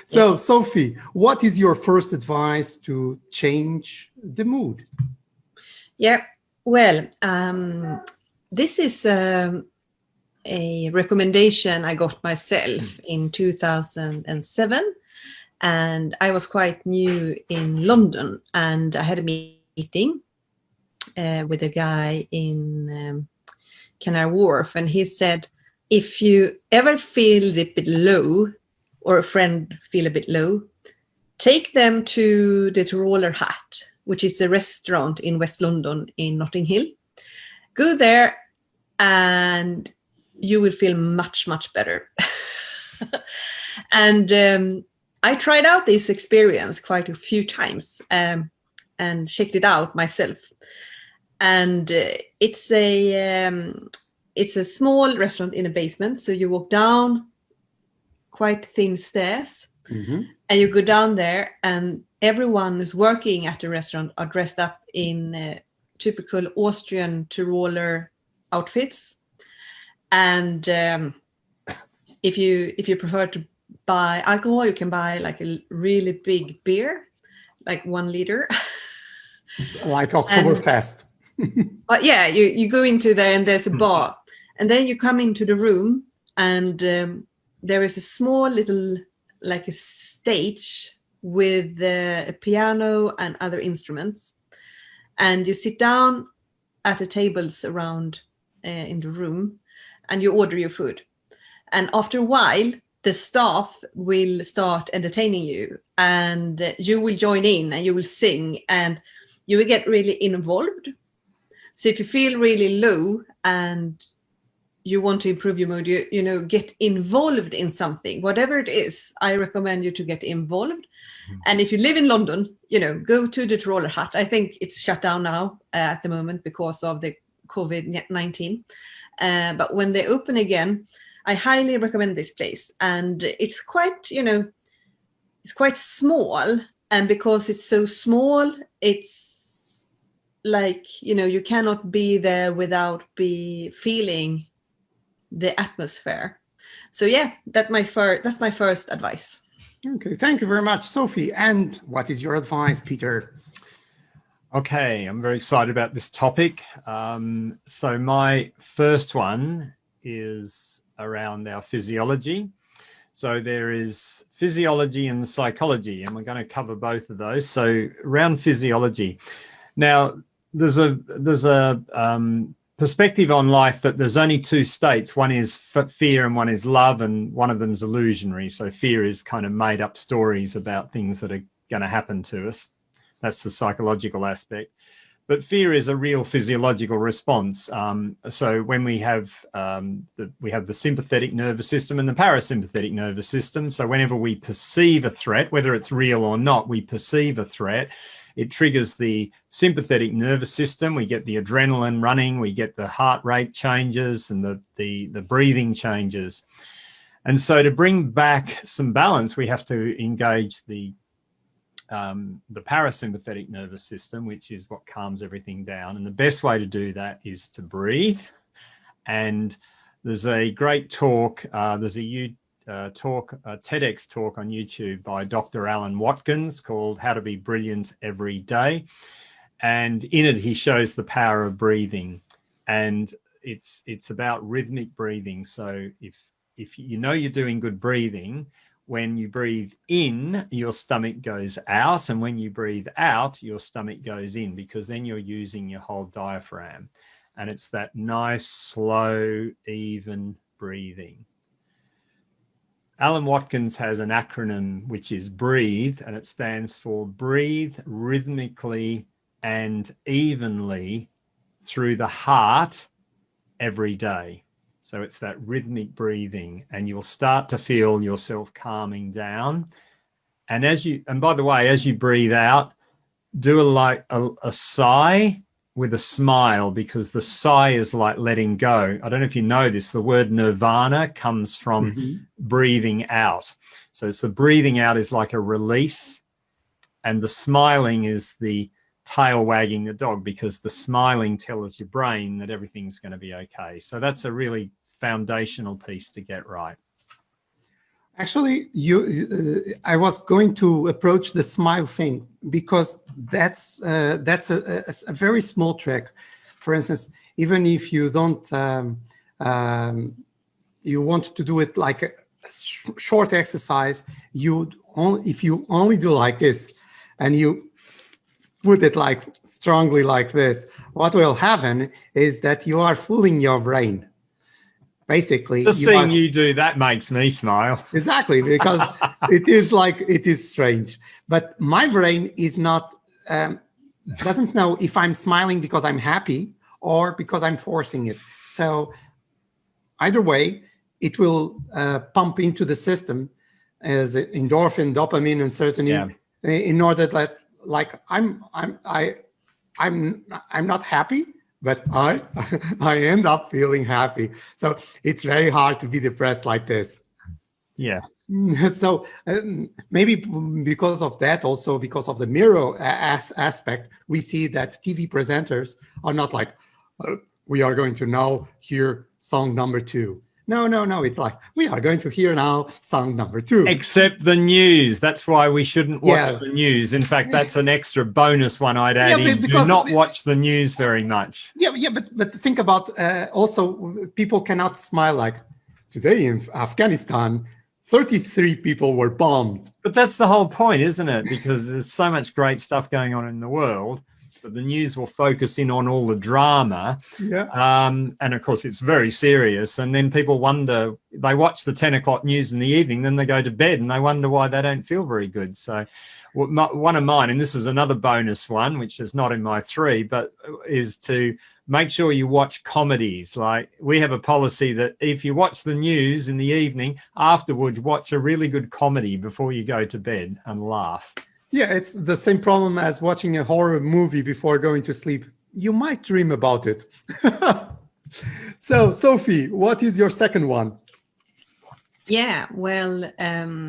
So, Yes. Sophie, what is your first advice to change the mood? Yeah. Well, this is a recommendation I got myself in 2007. And I was quite new in London, and I had a meeting with a guy in Canary Wharf, and he said, if you ever feel a bit low, or a friend feel a bit low, take them to the Roller Hat, which is a restaurant in West London in Notting Hill. Go there and you will feel much, much better. And I tried out this experience quite a few times and checked it out myself. And it's a small restaurant in a basement. So you walk down quite thin stairs, and you go down there, and everyone who's working at the restaurant are dressed up in typical Austrian Tyroler outfits. And if you prefer to buy alcohol, you can buy like a really big beer, like 1 liter. Like Oktoberfest. But yeah, you go into there and there's a bar, and then you come into the room, and there is a small little, like a stage with a piano and other instruments, and you sit down at the tables around in the room, and you order your food. And after a while, the staff will start entertaining you, and you will join in, and you will sing, and you will get really involved. So if you feel really low and you want to improve your mood, you know, get involved in something, whatever it is. I recommend you to get involved. And if you live in London, you know, go to the Roller Hut. I think it's shut down now at the moment because of the COVID-19. But when they open again, I highly recommend this place. And it's quite, you know, it's quite small. And because it's so small, it's like, you know, you cannot be there without feeling the atmosphere. So yeah, that's my first advice. Okay, thank you very much, Sophie. And what is your advice, Peter? Okay, I'm very excited about this topic. So my first one is around our physiology. So there is physiology and psychology, and we're going to cover both of those. So around physiology. Now, there's a perspective on life that there's only 2 states. One is fear and one is love, and one of them is illusionary. So fear is kind of made up stories about things that are going to happen to us. That's the psychological aspect. But fear is a real physiological response. So when we have the sympathetic nervous system and the parasympathetic nervous system. So whenever we perceive a threat, whether it's real or not, we perceive a threat, it triggers the sympathetic nervous system. We get the adrenaline running, we get the heart rate changes and the breathing changes. And so to bring back some balance, we have to engage the parasympathetic nervous system, which is what calms everything down. And the best way to do that is to breathe. And there's a great talk, there's a TEDx talk on YouTube by Dr. Alan Watkins called How to Be Brilliant Every Day. And in it, he shows the power of breathing. And it's about rhythmic breathing. So if you know you're doing good breathing, when you breathe in, your stomach goes out. And when you breathe out, your stomach goes in, because then you're using your whole diaphragm. And it's that nice, slow, even breathing. Alan Watkins has an acronym which is BREATHE, and it stands for breathe rhythmically and evenly through the heart every day. So it's that rhythmic breathing, and you'll start to feel yourself calming down. And by the way, as you breathe out, do a sigh with a smile, because the sigh is like letting go. I don't know if you know this, the word nirvana comes from breathing out. So it's the breathing out is like a release, and the smiling is the tail wagging the dog, because the smiling tells your brain that everything's going to be okay. So that's a really foundational piece to get right. Actually, I was going to approach the smile thing because that's a very small trick. For instance, even if you don't, you want to do it like a short exercise, if you only do like this, and you put it like strongly like this, what will happen is that you are fooling your brain. Basically, Just seeing you do that makes me smile. Exactly, because it is strange. But my brain is not doesn't know if I'm smiling because I'm happy or because I'm forcing it. So either way, it will pump into the system as endorphin, dopamine, and serotonin in order that, like, I'm not happy, but I end up feeling happy. So it's very hard to be depressed like this. Yeah. So maybe because of that, also because of the mirror aspect, we see that TV presenters are not like, we are going to now hear song number 2. No. It's like, we are going to hear now song number 2. Except the news. That's why we shouldn't watch the news. In fact, that's an extra bonus one I'd add in. Do not watch the news very much. But think about also, people cannot smile like, today in Afghanistan, 33 people were bombed. But that's the whole point, isn't it? Because there's so much great stuff going on in the world. But the news will focus in on all the drama. And of course, it's very serious. And then people wonder, they watch the 10 o'clock news in the evening, then they go to bed and they wonder why they don't feel very good. So one of mine, and this is another bonus one, which is not in my 3, but is to make sure you watch comedies. Like, we have a policy that if you watch the news in the evening, afterwards, watch a really good comedy before you go to bed and laugh. Yeah, it's the same problem as watching a horror movie before going to sleep. You might dream about it. So, Sophie, what is your second one? Yeah, well...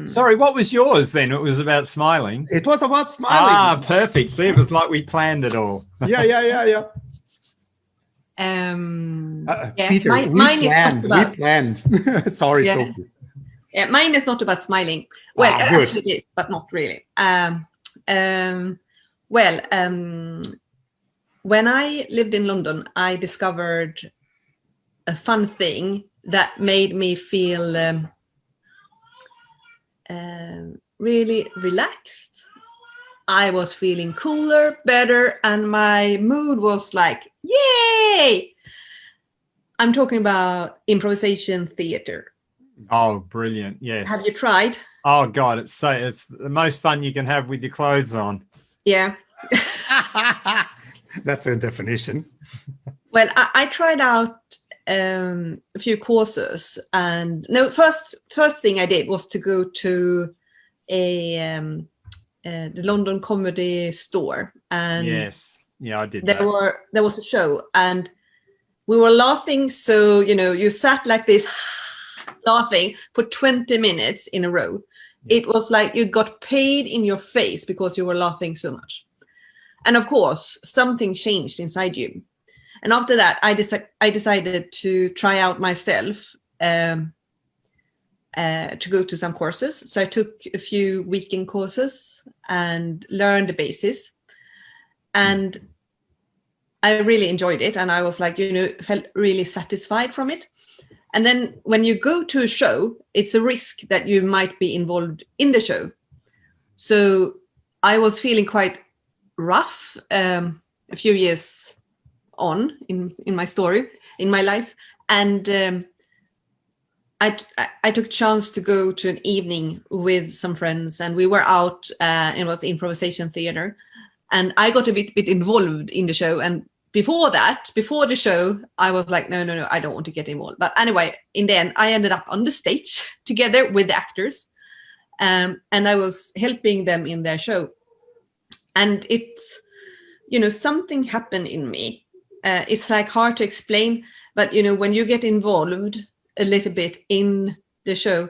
Sorry, what was yours then? It was about smiling. It was about smiling. Ah, perfect. See, it was like we planned it all. Yeah. Peter, we planned. Sorry, Sophie. Yeah, mine is not about smiling. Well, actually it is, but not really. When I lived in London, I discovered a fun thing that made me feel really relaxed. I was feeling cooler, better, and my mood was like, yay! I'm talking about improvisation theater. Oh, brilliant. Yes. Have you tried? Oh, God, it's the most fun you can have with your clothes on. Yeah. That's a definition. Well, I tried out a few courses, and first thing I did was to go to the London Comedy Store, and yes, I did. There was a show, and we were laughing. So you sat like this, laughing for 20 minutes in a row. It was like you got paid in your face because you were laughing so much. And of course, something changed inside you. And after that, I decided to try out myself to go to some courses. So I took a few weekend courses and learned the basis. And I really enjoyed it. And I was like, felt really satisfied from it. And then when you go to a show, it's a risk that you might be involved in the show. So I was feeling quite rough a few years on in my story, in my life. And I took a chance to go to an evening with some friends, and we were out, it was improvisation theater. And I got a bit involved in the show. And before the show, I was like, no, I don't want to get involved. But anyway, in the end, I ended up on the stage together with the actors. And I was helping them in their show. And it's, something happened in me. It's like hard to explain. But, when you get involved a little bit in the show,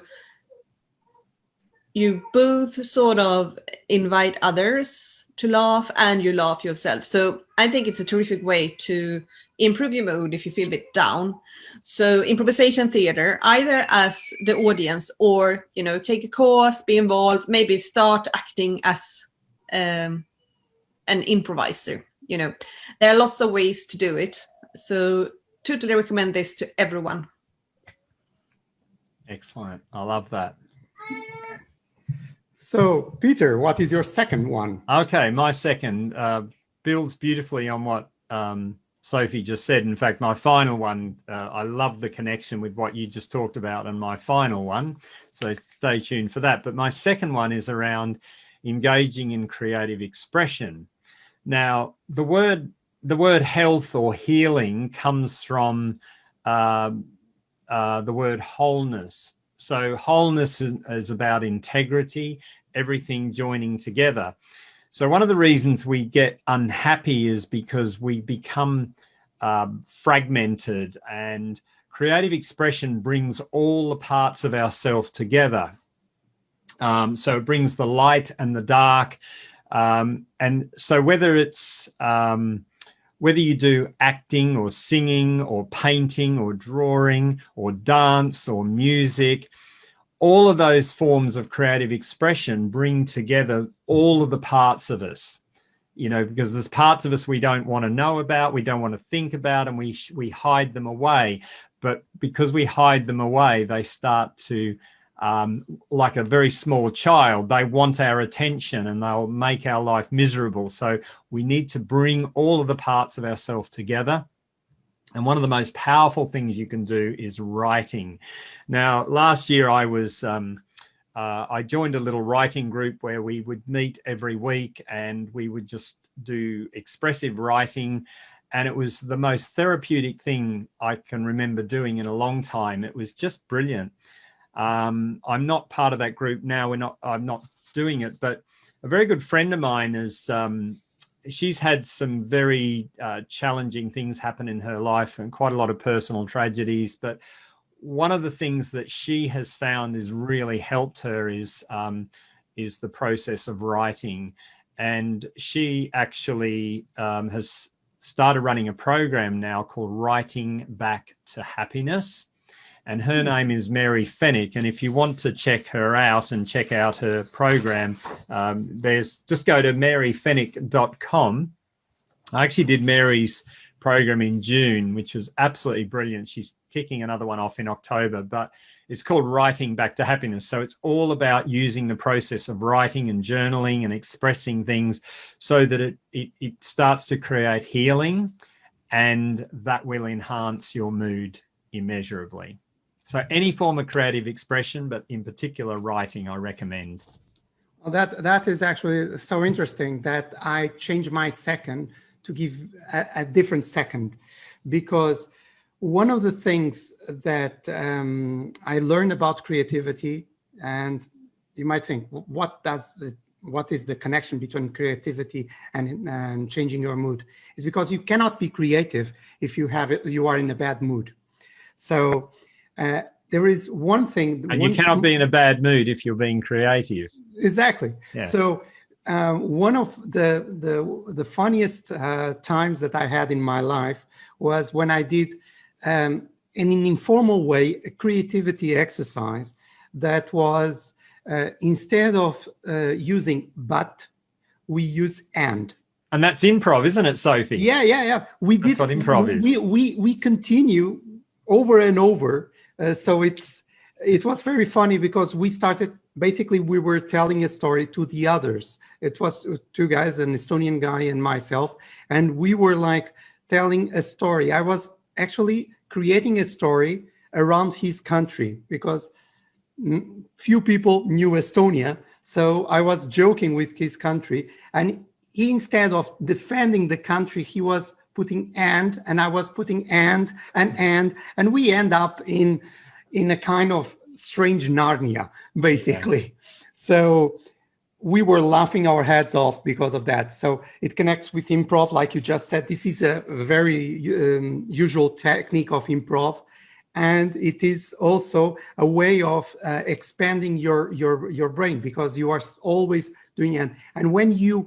you both sort of invite others to laugh and you laugh yourself. So I think it's a terrific way to improve your mood if you feel a bit down. So improvisation theater, either as the audience or, you know, take a course, be involved, maybe start acting as an improviser. You know, there are lots of ways to do it. So totally recommend this to everyone. Excellent. I love that. So, Peter, what is your second one? Okay, my second builds beautifully on what Sophie just said. In fact, my final one, I love the connection with what you just talked about and my final one. So stay tuned for that. But my second one is around engaging in creative expression. Now, the word health or healing comes from the word wholeness. So wholeness is about integrity, everything joining together. So one of the reasons we get unhappy is because we become fragmented, and creative expression brings all the parts of ourselves together. So it brings the light and the dark. And so whether it's whether you do acting or singing or painting or drawing or dance or music, all of those forms of creative expression bring together all of the parts of us, you know, because there's parts of us we don't want to know about, we don't want to think about, and we hide them away. But because we hide them away, they start to, like a very small child, they want our attention and they'll make our life miserable. So we need to bring all of the parts of ourselves together. And one of the most powerful things you can do is writing. Now, last year I was, I joined a little writing group where we would meet every week and we would just do expressive writing. And it was the most therapeutic thing I can remember doing in a long time. It was just brilliant. I'm not part of that group now. I'm not doing it, but a very good friend of mine is, she's had some very challenging things happen in her life and quite a lot of personal tragedies. But one of the things that she has found is really helped her is the process of writing. And she actually has started running a program now called Writing Back to Happiness. And her name is Mary Fennick. And if you want to check her out and check out her program, just go to maryfennick.com. I actually did Mary's program in June, which was absolutely brilliant. She's kicking another one off in October, but it's called Writing Back to Happiness. So it's all about using the process of writing and journaling and expressing things so that it starts to create healing, and that will enhance your mood immeasurably. So any form of creative expression, but in particular writing, I recommend. Well, that is actually so interesting that I changed my second to give a different second, because one of the things that I learned about creativity, and you might think, what is the connection between creativity and changing your mood? Is because you cannot be creative if you are in a bad mood. So there is one thing. And you cannot be in a bad mood if you're being creative. Exactly. Yeah. So one of the funniest times that I had in my life was when I did, in an informal way, a creativity exercise that was, instead of using but, we use and. And that's improv, isn't it, Sophie? Yeah. That's what improv is. We continue over and over. So it was very funny because we started, basically we were telling a story to the others. It was two guys, an Estonian guy and myself, and we were like telling a story. I was actually creating a story around his country because few people knew Estonia. So I was joking with his country, and he, instead of defending the country, he was putting and I was putting and we end up in a kind of strange Narnia, basically. Yeah. So we were laughing our heads off because of that. So it connects with improv, like you just said. This is a very usual technique of improv, and it is also a way of expanding your brain, because you are always doing it. And when you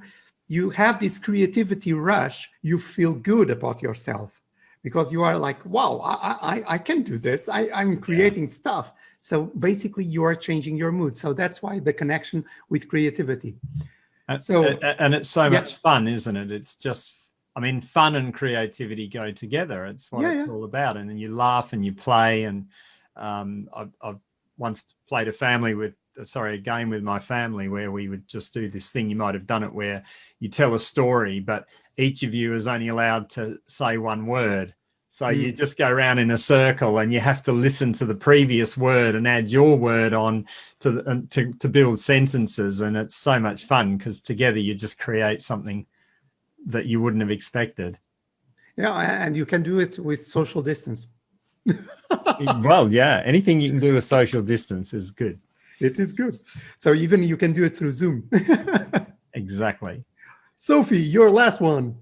you have this creativity rush, you feel good about yourself because you are like, wow, I can do this. I'm creating stuff. So basically you are changing your mood. So that's why the connection with creativity. And it's so much fun, isn't it? It's just, I mean, fun and creativity go together. It's what it's all about. And then you laugh and you play. And I've once played a game with my family where we would just do this thing. You might have done it where you tell a story, but each of you is only allowed to say one word. So you just go around in a circle and you have to listen to the previous word and add your word on to build sentences. And it's so much fun because together you just create something that you wouldn't have expected. Yeah, and you can do it with social distance. Well, yeah, anything you can do with social distance is good. It is good. So even you can do it through Zoom. Exactly. Sophie, your last one.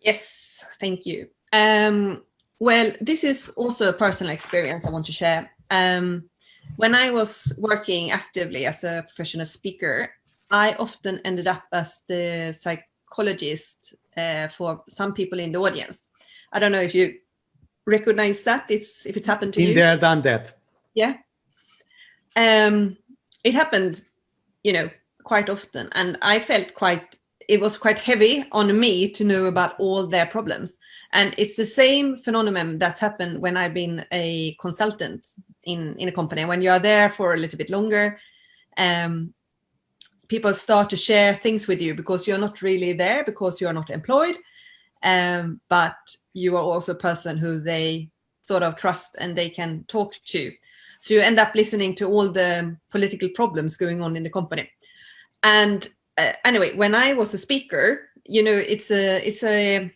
Yes, thank you. Well, this is also a personal experience I want to share. When I was working actively as a professional speaker, I often ended up as the psychologist for some people in the audience. I don't know if you recognize that. If it's happened to you. Been there, done that. Yeah. It happened, quite often, and I felt it was quite heavy on me to know about all their problems. And it's the same phenomenon that's happened when I've been a consultant in a company. When you are there for a little bit longer, people start to share things with you because you're not really there, because you are not employed, but you are also a person who they sort of trust and they can talk to. So you end up listening to all the political problems going on in the company. And anyway, when I was a speaker, it's a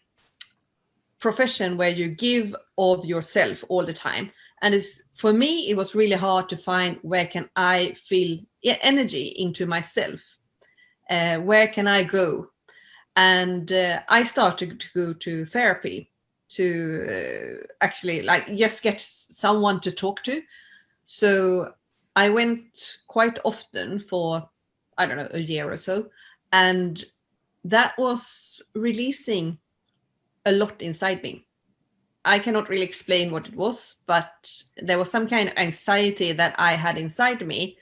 profession where you give of yourself all the time. And for me, it was really hard to find where can I feel energy into myself. Where can I go? And I started to go to therapy to actually just get someone to talk to. So I went quite often for, I don't know, a year or so. And that was releasing a lot inside me. I cannot really explain what it was, but there was some kind of anxiety that I had inside me,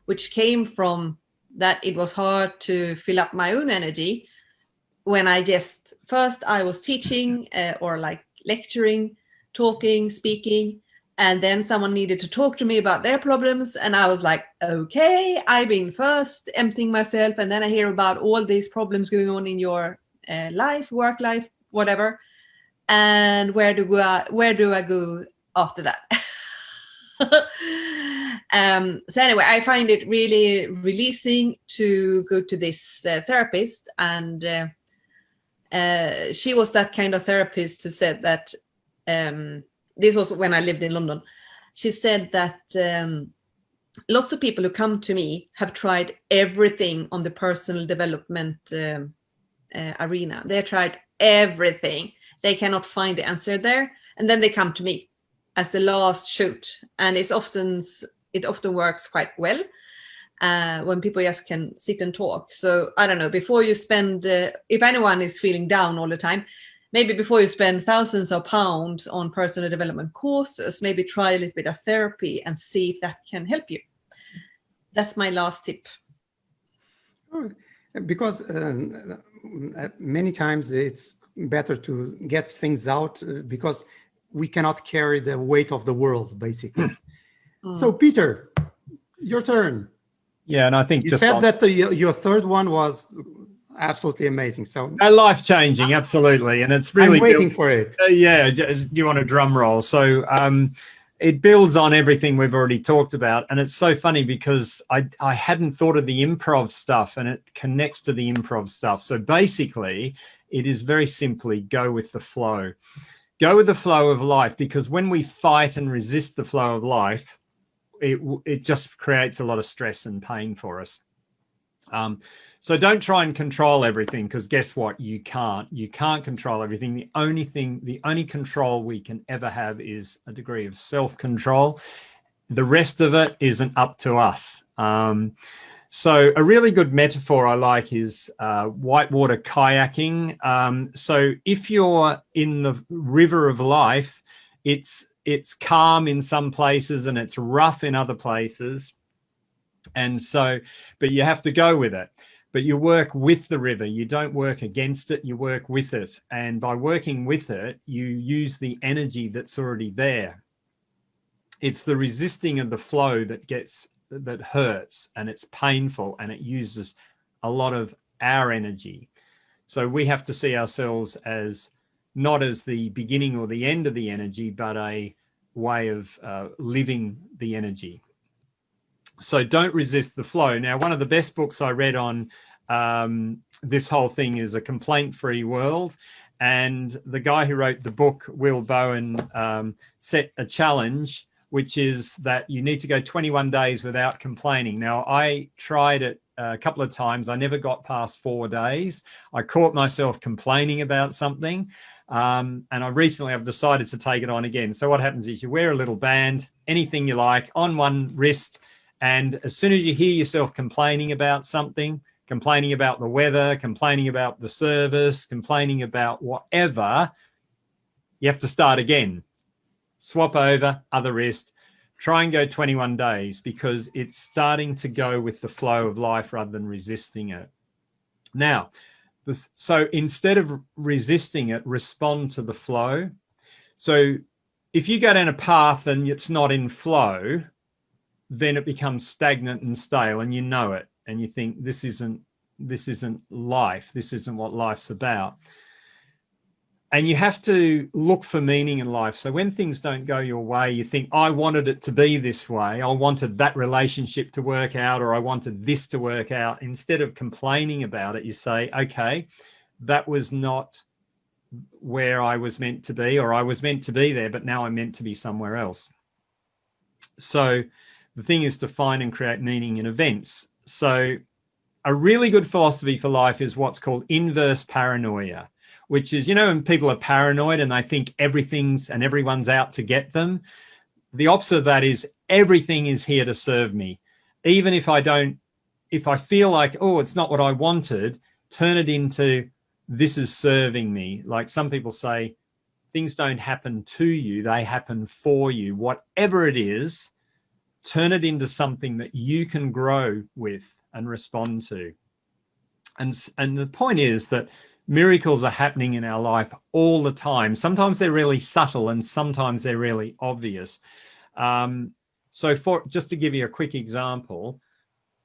which came from that it was hard to fill up my own energy when I was teaching or lecturing, talking, speaking, and then someone needed to talk to me about their problems. And I was like, okay, I've been first emptying myself. And then I hear about all these problems going on in your life, work life, whatever. And where do I go after that? So anyway, I find it really releasing to go to this therapist. And she was that kind of therapist who said that, this was when I lived in London. She said that lots of people who come to me have tried everything on the personal development arena. They tried everything. They cannot find the answer there. And then they come to me as the last shoot. And it often works quite well when people just can sit and talk. So I don't know, before you spend, if anyone is feeling down all the time, maybe before you spend thousands of pounds on personal development courses, maybe try a little bit of therapy and see if that can help you. That's my last tip. Because many times it's better to get things out because we cannot carry the weight of the world, basically. So, Peter, your turn. Yeah, and I think you said that your third one was absolutely amazing. So life-changing, absolutely, and it's really I'm waiting for it. Yeah, do you want a drum roll? So it builds on everything we've already talked about, and it's so funny because I hadn't thought of the improv stuff, and it connects to the improv stuff. So basically, it is very simply go with the flow. Go with the flow of life, because when we fight and resist the flow of life, it just creates a lot of stress and pain for us. So don't try and control everything, because guess what? You can't control everything. The only control we can ever have is a degree of self-control. The rest of it isn't up to us. So a really good metaphor I like is whitewater kayaking. So if you're in the river of life, it's calm in some places and it's rough in other places. And so, but you have to go with it. But you work with the river. You don't work against it, you work with it. And by working with it, you use the energy that's already there. It's the resisting of the flow that hurts, and it's painful, and it uses a lot of our energy. So we have to see ourselves as not as the beginning or the end of the energy, but a way of living the energy. So don't resist the flow. Now, one of the best books I read on this whole thing is A Complaint-Free World. And the guy who wrote the book, Will Bowen, set a challenge, which is that you need to go 21 days without complaining. Now, I tried it a couple of times. I never got past 4 days. I caught myself complaining about something. And I've decided to take it on again. So what happens is you wear a little band, anything you like, on one wrist. And as soon as you hear yourself complaining about something, complaining about the weather, complaining about the service, complaining about whatever, you have to start again. Swap over, other wrist, try and go 21 days because it's starting to go with the flow of life rather than resisting it. Now, so instead of resisting it, respond to the flow. So if you go down a path and it's not in flow, then it becomes stagnant and stale, and you know it, and you think this isn't life. This isn't what life's about. And you have to look for meaning in life. So when things don't go your way, you think, I wanted it to be this way. I wanted that relationship to work out, or I wanted this to work out. Instead of complaining about it, you say, okay, that was not where I was meant to be, or I was meant to be there, but now I'm meant to be somewhere else. So the thing is to find and create meaning in events. So a really good philosophy for life is what's called inverse paranoia, which is, when people are paranoid and they think everything's and everyone's out to get them, the opposite of that is everything is here to serve me. Even if I feel like, oh, it's not what I wanted, turn it into this is serving me. Like some people say, things don't happen to you, they happen for you. Whatever it is, turn it into something that you can grow with and respond to. And the point is that miracles are happening in our life all the time. Sometimes they're really subtle and sometimes they're really obvious. So just to give you a quick example,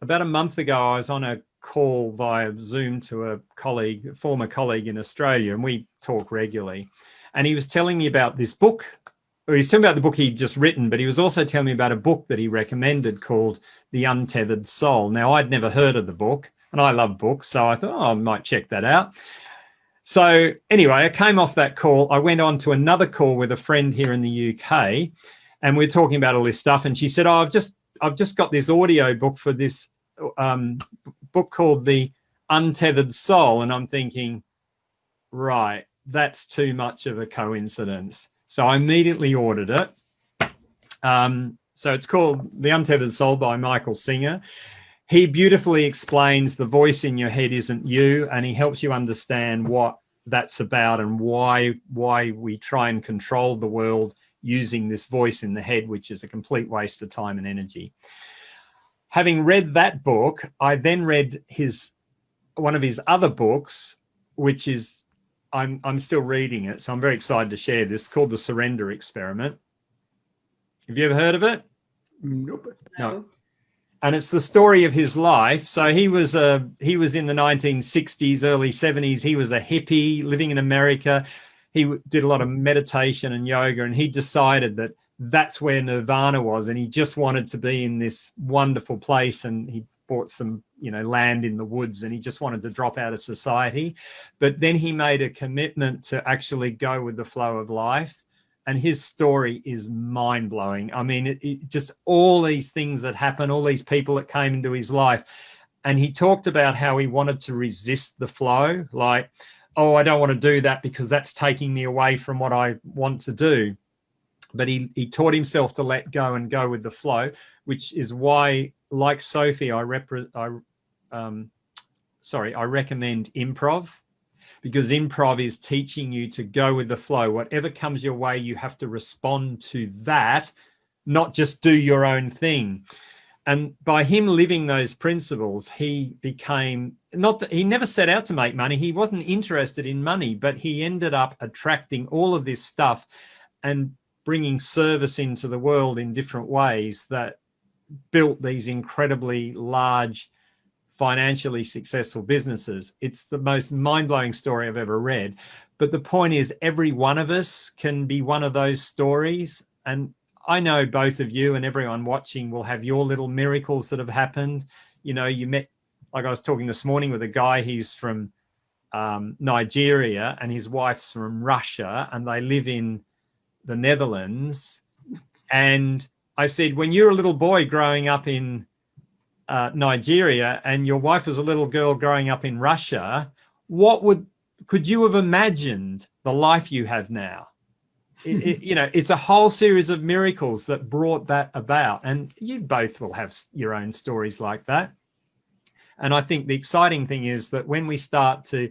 about a month ago, I was on a call via Zoom to a former colleague in Australia, and we talk regularly. And he was telling me about this book. He was telling me about the book he'd just written, but he was also telling me about a book that he recommended called The Untethered Soul. Now, I'd never heard of the book, and I love books, so I thought, I might check that out. So anyway, I came off that call. I went on to another call with a friend here in the UK, and we're talking about all this stuff. And she said, I've just got this audio book for this book called The Untethered Soul. And I'm thinking, right, that's too much of a coincidence. So I immediately ordered it. So it's called The Untethered Soul by Michael Singer. He beautifully explains the voice in your head isn't you, and he helps you understand what that's about and why we try and control the world using this voice in the head, which is a complete waste of time and energy. Having read that book, I then read one of his other books, which is, I'm still reading it, so I'm very excited to share this. It's called The Surrender Experiment. Have you ever heard of it? Nope. No. And it's the story of his life. So he was in the 1960s, early 70s. He was a hippie living in America. He did a lot of meditation and yoga, and he decided that that's where nirvana was, and he just wanted to be in this wonderful place. And he bought some land in the woods, and he just wanted to drop out of society. But then he made a commitment to actually go with the flow of life, and his story is mind-blowing. I mean, it just all these things that happen, all these people that came into his life. And he talked about how he wanted to resist the flow, like, oh, I don't want to do that because that's taking me away from what I want to do. but he taught himself to let go and go with the flow, which is why, like Sophie, I recommend improv, because improv is teaching you to go with the flow. Whatever comes your way, you have to respond to that, not just do your own thing. And by him living those principles, he became, not that he never set out to make money. He wasn't interested in money, but he ended up attracting all of this stuff and bringing service into the world in different ways that built these incredibly large, financially successful businesses. It's the most mind-blowing story I've ever read. But the point is, every one of us can be one of those stories. And I know both of you and everyone watching will have your little miracles that have happened. You know, you met, like I was talking this morning with a guy, he's from Nigeria and his wife's from Russia, and they live in the Netherlands. And I said, when you're a little boy growing up in Nigeria and your wife was a little girl growing up in Russia, could you have imagined the life you have now? You know, it's a whole series of miracles that brought that about. And you both will have your own stories like that. And I think the exciting thing is that when we start to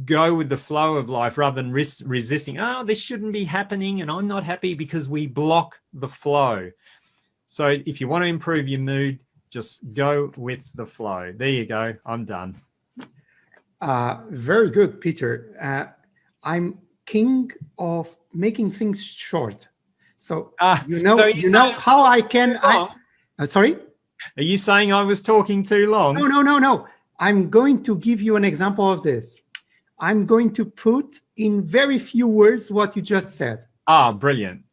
go with the flow of life rather than resisting, oh, this shouldn't be happening and I'm not happy, because we block the flow. So if you want to improve your mood, just go with the flow. There you go. I'm done. Very good, Peter. I'm king of making things short. So you know how I can. Sorry. Are you saying I was talking too long? No. I'm going to give you an example of this. I'm going to put in very few words what you just said. Ah, brilliant.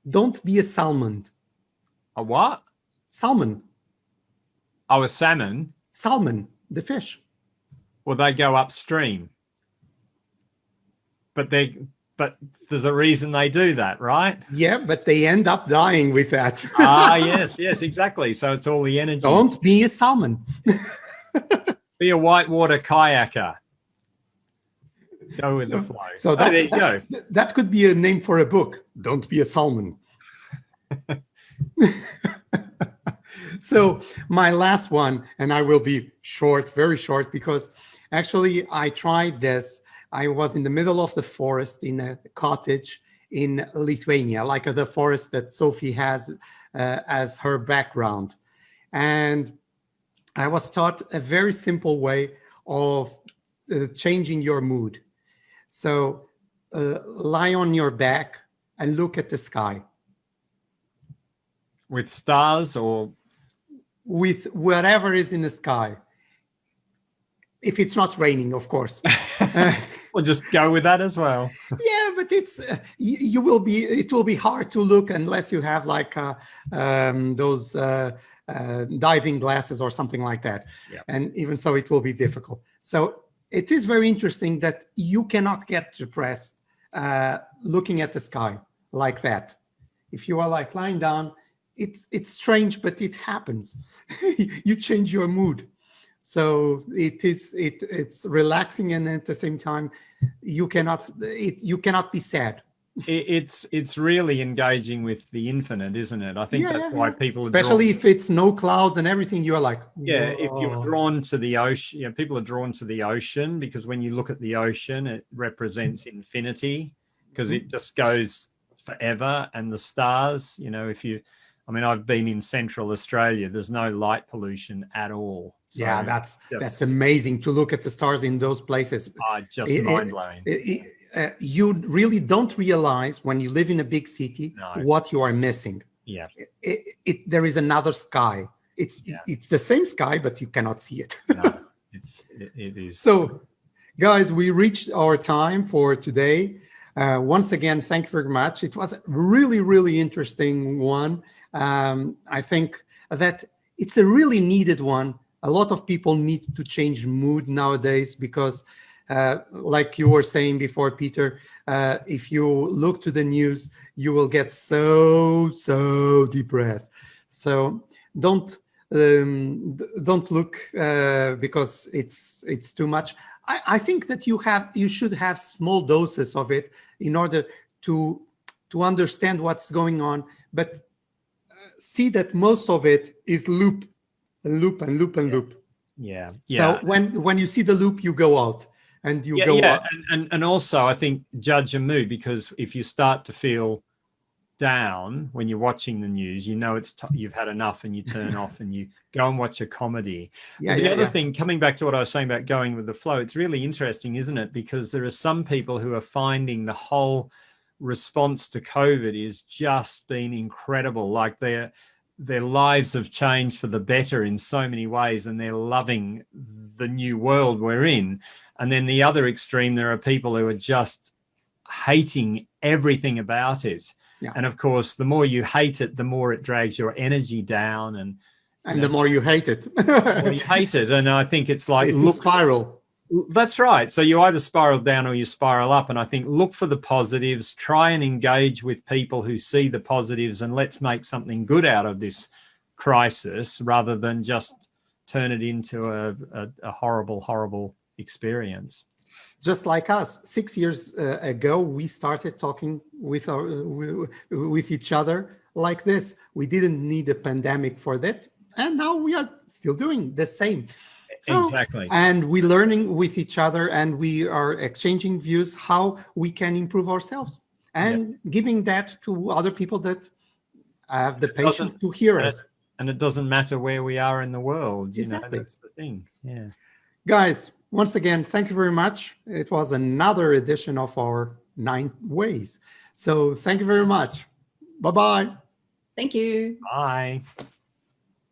Don't be a salmon. A what? Salmon. Oh, a salmon? Salmon, the fish. Well, they go upstream. But there's a reason they do that, right? Yeah, but they end up dying with that. Yes, exactly. So it's all the energy. Don't be a salmon. Be a whitewater kayaker. Go with the flow. So there you go. That could be a name for a book. Don't be a salmon. So my last one, and I will be short, very short, because actually I tried this. I was in the middle of the forest in a cottage in Lithuania, like the forest that Sophie has as her background. And I was taught a very simple way of changing your mood. So lie on your back and look at the sky. With stars or? With whatever is in the sky. If it's not raining, of course. We'll just go with that as well. Yeah, but it's it will be hard to look unless you have like those diving glasses or something like that. Yeah. And even so, it will be difficult. So it is very interesting that you cannot get depressed looking at the sky like that. If you are like lying down, it's strange, but it happens. You change your mood. So it's relaxing, and at the same time, you cannot be sad. It's really engaging with the infinite, isn't it? I think that's why people, especially if it's no clouds and everything, you're like, whoa. Yeah. If you're drawn to the ocean, people are drawn to the ocean because when you look at the ocean, it represents infinity because it just goes forever. And the stars, I've been in Central Australia. There's no light pollution at all. So yeah, that's amazing to look at the stars in those places. Just mind-blowing. You really don't realize when you live in a big city what you are missing. Yeah. There is another sky. It's the same sky, but you cannot see it. No, it is. So, guys, we reached our time for today. Once again, thank you very much. It was a really, really interesting one. I think that it's a really needed one. A lot of people need to change mood nowadays because, like you were saying before, Peter, if you look to the news, you will get so depressed. So don't look because it's too much. I think that you should have small doses of it in order to to understand what's going on, but see that most of it is loop and loop and loop and loop. Yeah. So when you see the loop, you go out and you go out. And also I think judge your mood, because if you start to feel down when you're watching the news, you know you've had enough, and you turn off and you go and watch a comedy. The other thing, coming back to what I was saying about going with the flow, it's really interesting, isn't it? Because there are some people who are finding the whole response to COVID is just been incredible. Like their lives have changed for the better in so many ways, and they're loving the new world we're in. And then the other extreme, there are people who are just hating everything about it. Yeah. And of course, the more you hate it, the more it drags your energy down, and the more you hate it. The more you hate it. And I think it's like a spiral. That's right. So you either spiral down or you spiral up. And I think look for the positives, try and engage with people who see the positives, and let's make something good out of this crisis rather than just turn it into a horrible, horrible experience. Just like us, 6 years ago, we started talking with each other like this. We didn't need a pandemic for that. And now we are still doing the same. So, exactly. And we're learning with each other, and we are exchanging views how we can improve ourselves, and giving that to other people that have the patience to hear us. And it doesn't matter where we are in the world, you know, that's the thing. Yeah. Guys, once again, thank you very much. It was another edition of our 9 Ways. So thank you very much. Bye-bye. Thank you. Bye.